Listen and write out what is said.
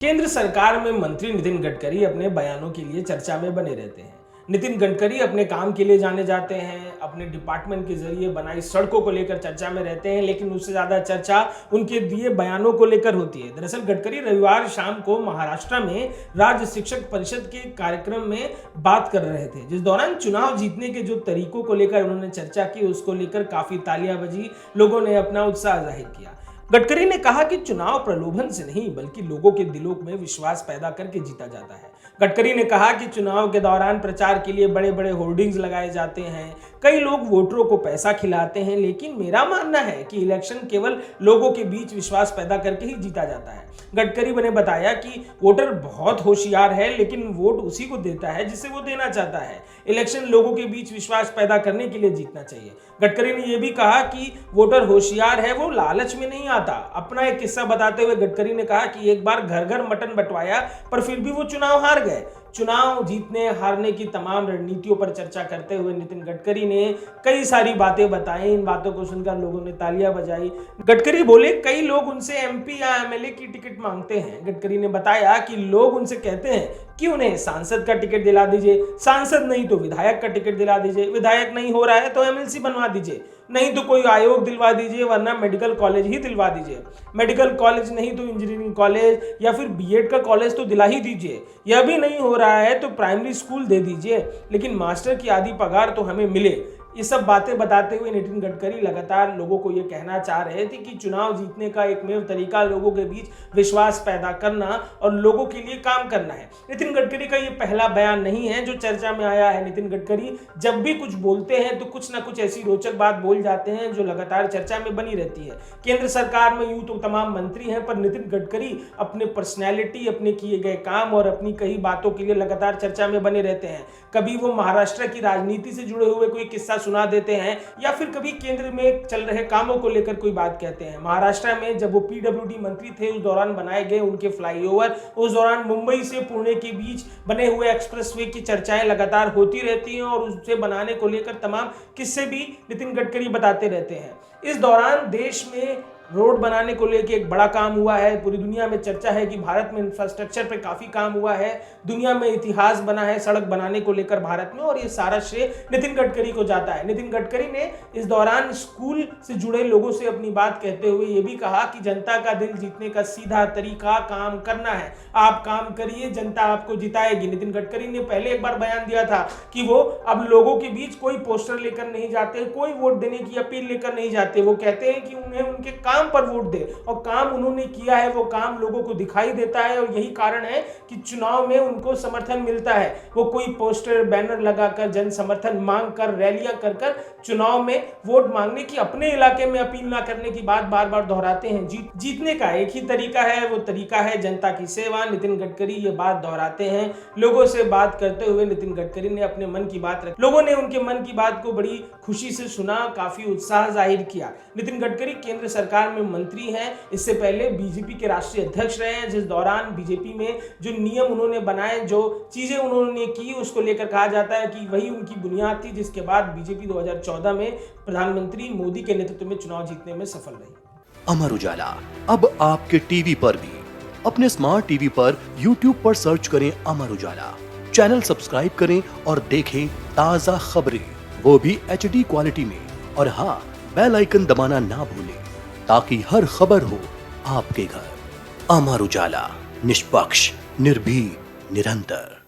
केंद्र सरकार में मंत्री नितिन गडकरी अपने बयानों के लिए चर्चा में बने रहते हैं। नितिन गडकरी अपने काम के लिए जाने जाते हैं, अपने डिपार्टमेंट के जरिए बनाई सड़कों को लेकर चर्चा में रहते हैं, लेकिन उससे ज्यादा चर्चा उनके दिए बयानों को लेकर होती है। दरअसल गडकरी रविवार शाम को महाराष्ट्र में राज्य शिक्षक परिषद के कार्यक्रम में बात कर रहे थे, जिस दौरान चुनाव जीतने के जो तरीकों को लेकर उन्होंने चर्चा की, उसको लेकर काफी तालियां बजी, लोगों ने अपना उत्साह जाहिर किया। गडकरी ने कहा कि चुनाव प्रलोभन से नहीं बल्कि लोगों के दिलों में विश्वास पैदा करके जीता जाता है। गडकरी ने कहा कि चुनाव के दौरान प्रचार के लिए बड़े बड़े होर्डिंग्स लगाए जाते हैं, कई लोग वोटरों को पैसा खिलाते हैं, लेकिन मेरा मानना है कि इलेक्शन केवल लोगों के बीच विश्वास पैदा करके ही जीता जाता है। गडकरी ने बताया कि वोटर बहुत होशियार है, लेकिन वोट उसी को देता है जिसे वो देना चाहता है। इलेक्शन लोगों के बीच विश्वास पैदा करने के लिए जीतना चाहिए। गडकरी ने यह भी कहा कि वोटर होशियार है, वो लालच में नहीं आता। अपना एक किस्सा बताते हुए गडकरी ने कहा कि एक बार घर घर मटन बंटवाया, पर फिर भी वो चुनाव हार गए। चुनाव जीतने हारने की तमाम रणनीतियों पर चर्चा करते हुए नितिन गडकरी ने कई सारी बातें बताई। इन बातों को सुनकर लोगों ने तालियां बजाई। गडकरी बोले, कई लोग उनसे एमपी या एमएलए की टिकट मांगते हैं। गडकरी ने बताया कि लोग उनसे कहते हैं कि उन्हें सांसद का टिकट दिला दीजिए, सांसद नहीं तो विधायक का टिकट दिला दीजिए, विधायक नहीं हो रहा है तो एमएलसी बनवा दीजिए, नहीं तो कोई आयोग दिलवा दीजिए, वरना मेडिकल कॉलेज ही दिलवा दीजिए, मेडिकल कॉलेज नहीं तो इंजीनियरिंग कॉलेज या फिर बीएड का कॉलेज तो दिला ही दीजिए, यह भी नहीं हो रहा है तो प्राइमरी स्कूल दे दीजिए, लेकिन मास्टर की आधी पगार तो हमें मिले। ये सब बातें बताते हुए नितिन गडकरी लगातार लोगों को ये कहना चाह रहे थे कि चुनाव जीतने का एकमेव तरीका लोगों के बीच विश्वास पैदा करना और लोगों के लिए काम करना है। नितिन गडकरी का ये पहला बयान नहीं है जो चर्चा में आया है। नितिन गडकरी जब भी कुछ बोलते हैं तो कुछ ना कुछ ऐसी रोचक बात बोल जाते हैं जो लगातार चर्चा में बनी रहती है। केंद्र सरकार में यूं तो तमाम मंत्री हैं, पर नितिन गडकरी अपने पर्सनैलिटी, अपने किए गए काम और अपनी कई बातों के लिए लगातार चर्चा में बने रहते हैं। कभी वो महाराष्ट्र की राजनीति से जुड़े हुए कोई किस्सा सुना देते हैं या फिर कभी केंद्र में चल रहे कामों को लेकर कोई बात कहते हैं। महाराष्ट्र में जब वो पीडब्ल्यूडी मंत्री थे, उस दौरान बनाए गए उनके फ्लाईओवर, उस दौरान मुंबई से पुणे के बीच बने हुए एक्सप्रेसवे की चर्चाएं लगातार होती रहती हैं और उसे बनाने को लेकर तमाम किस्से भी नितिन गडकरी बताते रहते हैं। इस दौरान देश में रोड बनाने को लेकर एक बड़ा काम हुआ है। पूरी दुनिया में चर्चा है कि भारत में इंफ्रास्ट्रक्चर पे काफी काम हुआ है, दुनिया में इतिहास बना है सड़क बनाने को लेकर भारत में, और ये सारा श्रेय नितिन गडकरी को जाता है। नितिन गडकरी ने इस दौरान स्कूल से जुड़े लोगों से अपनी बात कहते हुए ये भी कहा कि जनता का दिल जीतने का सीधा तरीका काम करना है। आप काम करिए, जनता आपको जिताएगी। नितिन गडकरी ने पहले एक बार बयान दिया था कि वो अब लोगों के बीच कोई पोस्टर लेकर नहीं जाते, कोई वोट देने की अपील लेकर नहीं जाते। वो कहते हैं कि उन्हें उनके काम पर वोट दे, और काम उन्होंने किया है, वो काम लोगों को दिखाई देता है, और यही कारण है कि चुनाव में उनको समर्थन मिलता है। वो कोई पोस्टर बैनर लगाकर, जन समर्थन मांग कर, रैलियां कर कर चुनाव में वोट मांगने की, अपने इलाके में अपील ना करने की बात बार बार दोहराते हैं। जीतने का एक ही तरीका है, वो तरीका है जनता की सेवा। नितिन गडकरी ये बात दोहराते हैं। लोगों से बात करते हुए नितिन गडकरी ने अपने मन की बात रखी। लोगों ने उनके मन की बात को बड़ी खुशी से सुना, काफी उत्साह जाहिर किया। नितिन गडकरी केंद्र सरकार में मंत्री हैं, इससे पहले बीजेपी के राष्ट्रीय अध्यक्ष रहे हैं, जिस दौरान बीजेपी में जो नियम उन्होंने बनाए, जो चीजें उन्होंने की, उसको लेकर कहा जाता है कि वही उनकी बुनियाद थी, जिसके बाद बीजेपी 2014 में प्रधानमंत्री मोदी के नेतृत्व में चुनाव जीतने में सफल रही। अमर उजाला अब आपके टीवी पर भी। अपने स्मार्ट टीवी पर यूट्यूब पर सर्च करें अमर उजाला, चैनल सब्सक्राइब करें और देखें ताजा खबरें, वो भी HD क्वालिटी में। और हाँ, बेल आइकन दबाना ना भूलें ताकि हर खबर हो आपके घर। अमर उजाला, निष्पक्ष, निर्भीक, निरंतर।